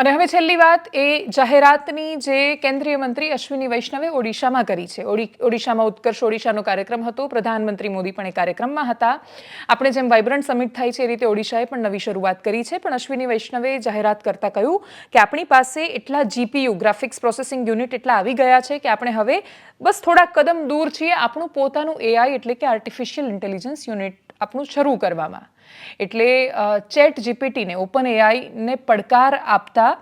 અને હવે છેલ્લી વાત એ જાહેરાતની જે કેન્દ્રીય મંત્રી અશ્વિની વૈષ્ણવે ઓડિશામાં કરી છે. ઓડિશામાં ઉત્કર્ષ ઓડિશાનો કાર્યક્રમ હતો. પ્રધાનમંત્રી મોદી પણ એ કાર્યક્રમમાં હતા. આપણે જેમ વાઇબ્રન્ટ સમિટ થાય છે એ રીતે ઓડિશાએ પણ નવી શરૂઆત કરી છે. પણ અશ્વિની વૈષ્ણવે જાહેરાત કરતાં કહ્યું કે આપણી પાસે એટલા જીપીયુ ગ્રાફિક્સ પ્રોસેસિંગ યુનિટ એટલા આવી ગયા છે કે આપણે હવે બસ થોડા કદમ દૂર છીએ આપણું પોતાનું એઆઈ એટલે કે આર્ટિફિશિયલ ઇન્ટેલિજન્સ યુનિટ આપણું શરૂ કરવામાં. એટલે ચેટ જીપીટીને ઓપન એઆઈને પડકાર આપતા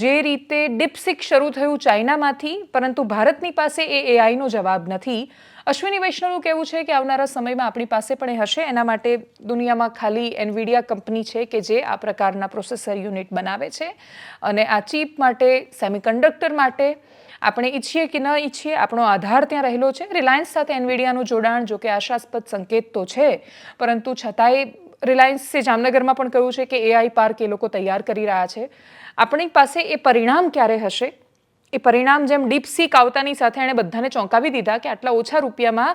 જે રીતે ડીપસીક શરૂ થયું ચાઇનામાંથી, પરંતુ ભારતની પાસે એ એઆઈનો જવાબ નથી. અશ્વિની વૈષ્ણવનું કહેવું છે કે આવનારા સમયમાં આપણી પાસે પણ એ હશે. એના માટે દુનિયામાં ખાલી એનવીડિયા કંપની છે કે જે આ પ્રકારના પ્રોસેસર યુનિટ બનાવે છે. અને આ ચીપ માટે, સેમિકન્ડક્ટર માટે આપણે ઈચ્છીએ કે ન ઈચ્છીએ આપણો આધાર ત્યાં રહેલો છે. રિલાયન્સ સાથે એનવીડિયાનું જોડાણ જો કે આશાસ્પદ સંકેત તો છે, પરંતુ છતાંય રિલાયન્સે જામનગરમાં પણ કહ્યું છે કે એઆઈ પાર્ક એ લોકો તૈયાર કરી રહ્યા છે. આપણી પાસે એ પરિણામ ક્યારે હશે? એ પરિણામ જેમ ડીપસીક આવતાની સાથે એણે બધાને ચોંકાવી દીધા કે આટલા ઓછા રૂપિયામાં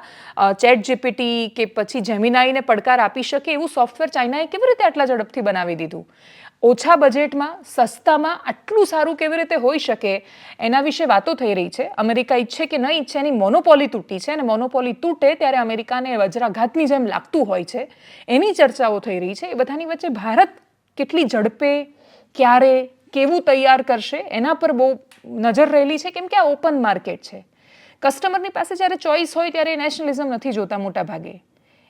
ચેટ જીપીટી કે પછી જેમિનાઈને પડકાર આપી શકે એવું સોફ્ટવેર ચાઇનાએ કેવી રીતે આટલા ઝડપથી બનાવી દીધું? ઓછા બજેટમાં, સસ્તામાં આટલું સારું કેવી રીતે હોઈ શકે એના વિશે વાતો થઈ રહી છે. અમેરિકા ઈચ્છે કે ન ઈચ્છે એની મોનોપોલી તૂટી છે, અને મોનોપોલી તૂટે ત્યારે અમેરિકાને વજ્રાઘાતની જેમ લાગતું હોય છે એની ચર્ચાઓ થઈ રહી છે. એ બધાની વચ્ચે ભારત કેટલી ઝડપે, ક્યારે, કેવું તૈયાર કરશે એના પર બહુ નજર રહેલી છે. કેમ કે આ ઓપન માર્કેટ છે. કસ્ટમરની પાસે જ્યારે ચોઈસ હોય ત્યારે નેશનલિઝમ નથી જોતા મોટા ભાગે.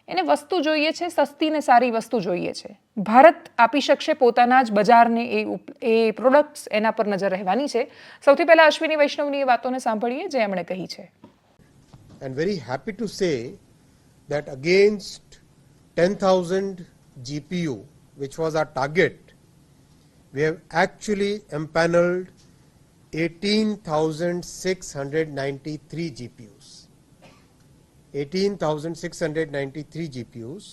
એને વસ્તુ જોઈએ છે, સસ્તી ને સારી વસ્તુ જોઈએ છે. ભારત આપી શકશે પોતાના જ બજારને એ પ્રોડક્ટ્સ, એના પર નજર રહેવાની છે. સૌથી પહેલા અશ્વિની વૈષ્ણવની એ વાતોને સાંભળીએ જે એમણે કહી છે. And very happy to say that against 10,000 GPU, which was our target, we have actually empaneled 18,693 GPUs. 18,693 GPUs,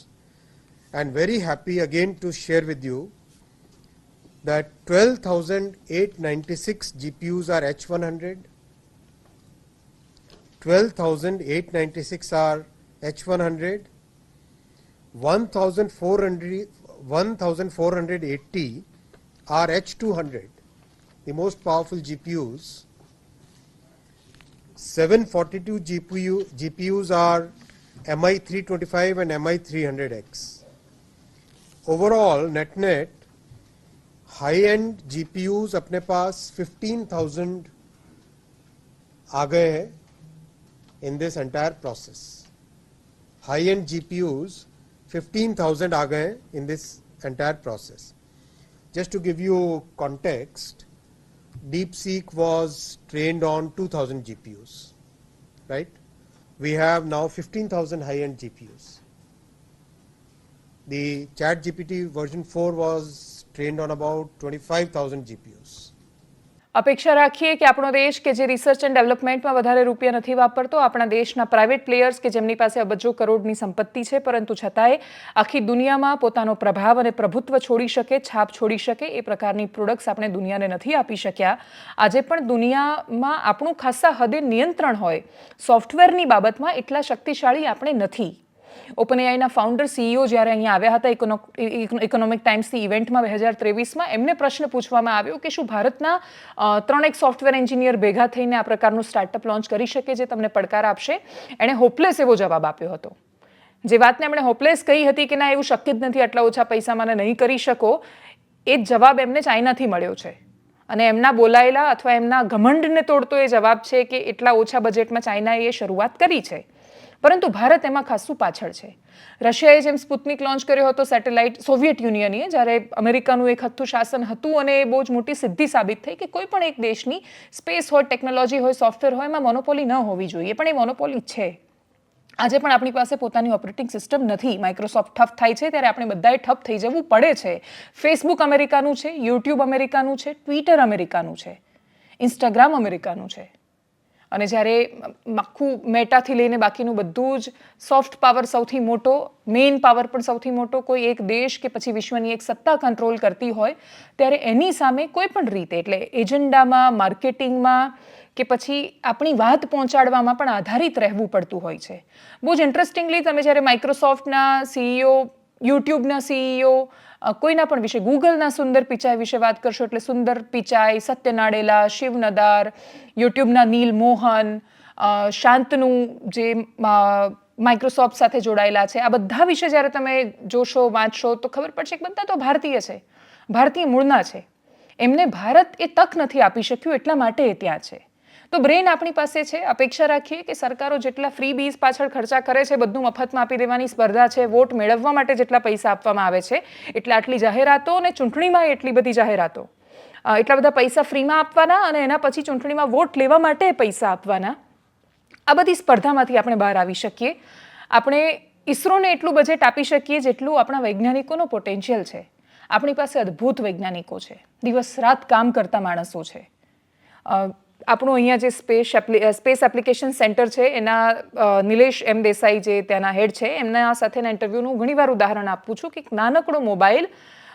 and very happy again to share with you that 12,896 GPUs are H100, 12,896 are H100, 1,480 are H200, the most powerful GPUs. 742 GPUs are MI325 and MI300X. Overall, net high-end GPUs अपने पास 15,000 आ गए हैं in this entire process. High-end GPUs 15,000 आ गए हैं in this entire process. Just to give you context, DeepSeek was trained on 2,000 GPUs, right? We have now 15,000 high-end GPUs. The ChatGPT version 4 was trained on about 25,000 GPUs. અપેક્ષા રાખીએ કે આપણો દેશ કે જે research and ડેવલપમેન્ટમાં વધારે રૂપિયા નથી વાપરતો, આપણા દેશના પ્રાઇવેટ પ્લેયર્સ કે જેમની પાસે અબજો કરોડની સંપત્તિ છે, પરંતુ છતાંય આખી દુનિયામાં પોતાનો પ્રભાવ અને પ્રભુત્વ છોડી શકે, છાપ છોડી શકે એ પ્રકારની પ્રોડક્ટ્સ આપણે દુનિયાને નથી આપી શક્યા. આજે પણ દુનિયામાં આપણું ખાસા હદે નિયંત્રણ હોય, સોફ્ટવેરની બાબતમાં એટલા શક્તિશાળી આપણે નથી. ઓપન એઆઈના ફાઉન્ડર સીઈઓ જ્યારે અહીંયા આવ્યા હતા ઇકોનોમિક ટાઈમ્સની ઇવેન્ટમાં 2023માં, એમને પ્રશ્ન પૂછવામાં આવ્યો કે શું ભારતના 3 સોફ્ટવેર એન્જિનિયર ભેગા થઈને આ પ્રકારનું સ્ટાર્ટઅપ લોન્ચ કરી શકે જે તમને પડકાર આપશે? એણે હોપલેસ એવો જવાબ આપ્યો હતો. જે વાતને એમણે હોપલેસ કહી હતી કે ના એવું શક્ય જ નથી, આટલા ઓછા પૈસામાં નહીં કરી શકો, એ જવાબ એમને ચાઇનાથી મળ્યો છે. અને એમના બોલાયેલા અથવા એમના ઘમંડને તોડતો એ જવાબ છે કે એટલા ઓછા બજેટમાં ચાઇનાએ એ શરૂઆત કરી છે. પરંતુ ભારત એમાં ખાસું પાછળ છે. રશિયાએ જેમ સ્પુતનિક લોન્ચ કર્યો હતો સેટેલાઇટ, સોવિયત યુનિયને, જ્યારે અમેરિકાનું એક હથ્થું શાસન હતું અને એ બહુ જ મોટી સિદ્ધિ સાબિત થઈ કે કોઈ પણ એક દેશની સ્પેસ હોય, ટેકનોલોજી હોય, સોફ્ટવેર હોય, એમાં મોનોપોલી ન હોવી જોઈએ. પણ એ મોનોપોલી છે. આજે પણ આપણી પાસે પોતાની ઓપરેટિંગ સિસ્ટમ નથી. માઇક્રોસોફ્ટ ઠપ થાય છે ત્યારે આપણે બધાએ ઠપ થઈ જવું પડે છે. ફેસબુક અમેરિકાનું છે, યુટ્યુબ અમેરિકાનું છે, ટ્વિટર અમેરિકાનું છે, ઇન્સ્ટાગ્રામ અમેરિકાનું છે. અને જ્યારે આખું મેટાથી લઈને બાકીનું બધું જ સોફ્ટ પાવર સૌથી મોટો, મેઇન પાવર પણ સૌથી મોટો કોઈ એક દેશ કે પછી વિશ્વની એક સત્તા કંટ્રોલ કરતી હોય ત્યારે એની સામે કોઈ પણ રીતે, એટલે એજન્ડામાં, માર્કેટિંગમાં કે પછી આપણી વાત પહોંચાડવામાં પણ આધારિત રહેવું પડતું હોય છે. બહુ જ ઇન્ટરેસ્ટિંગલી તમે જ્યારે માઇક્રોસોફ્ટના સીઈઓ, યુટ્યુબના સીઈઓ, કોઈના પણ વિશે, ગૂગલના સુંદર પિચાઈ વિશે વાત કરશો એટલે સુંદર પિચાઈ, સત્ય નાડેલા, શિવ નદાર, યુટ્યુબના નીલ મોહન, શાંતનું જે માઇક્રોસોફ્ટ સાથે જોડાયેલા છે, આ બધા વિશે જ્યારે તમે જોશો, વાંચશો તો ખબર પડશે કે બધા તો ભારતીય છે, ભારતીય મૂળના છે. એમને ભારત એ તક નથી આપી શક્યું, એટલા માટે એ ત્યાં છે. તો બ્રેન આપણી પાસે છે. અપેક્ષા રાખીએ કે સરકારો જેટલા ફ્રીબીઝ પાછળ ખર્ચા કરે છે, બધું મફતમાં આપી દેવાની સ્પર્ધા છે, વોટ મેળવવા માટે જેટલા પૈસા આપવામાં આવે છે, એટલે આટલી જાહેરાતો અને ચૂંટણીમાં એટલી બધી જાહેરાતો, એટલા બધા પૈસા ફ્રીમાં આપવાના અને એના પછી ચૂંટણીમાં વોટ લેવા માટે પૈસા આપવાના, આ બધી સ્પર્ધામાંથી આપણે બહાર આવી શકીએ. આપણે ઇસરોને એટલું બજેટ આપી શકીએ જેટલું આપણા વૈજ્ઞાનિકોનો પોટેન્શિયલ છે. આપણી પાસે અદ્ભુત વૈજ્ઞાનિકો છે, દિવસ રાત કામ કરતા માણસો છે. આપણું અહીંયા જે સ્પેસ એપ્લિકેશન સેન્ટર છે એના નિલેશ એમ દેસાઈ જે ત્યાંના હેડ છે, એમના સાથેના ઇન્ટરવ્યૂનું ઘણીવાર ઉદાહરણ આપું છું કે નાનકડો મોબાઈલ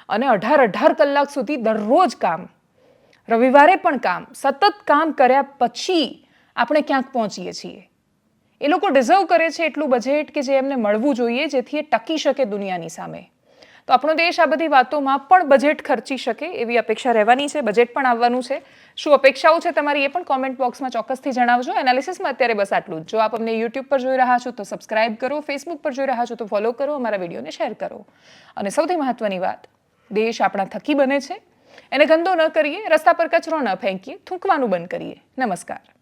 અને 18 કલાક સુધી દરરોજ કામ, રવિવારે પણ કામ, સતત કામ કર્યા પછી આપણે ક્યાંક પહોંચીએ છીએ. એ લોકો ડિઝર્વ કરે છે એટલું બજેટ કે જે એમને મળવું જોઈએ, જેથી એ ટકી શકે દુનિયાની સામે. તો આપણો દેશ આ બધી વાતોમાં પણ બજેટ ખર્ચી શકે એવી અપેક્ષા રહેવાની છે. બજેટ પણ આવવાનું છે. શું અપેક્ષાઓ છે તમારી એ પણ કોમેન્ટ બોક્સમાં ચોક્કસથી જણાવજો. એનાલિસિસમાં અત્યારે બસ આટલું જ. જો આપ અમને યુટ્યુબ પર જોઈ રહ્યા છો તો સબસ્ક્રાઇબ કરો, ફેસબુક પર જોઈ રહ્યા છો તો ફોલો કરો, અમારા વિડીયોને શેર કરો. અને સૌથી મહત્વની વાત, દેશ આપણા થકી બને છે, એને ગંદો ન કરીએ, રસ્તા પર કચરો ન ફેંકીએ, થૂંકવાનું બંધ કરીએ. નમસ્કાર.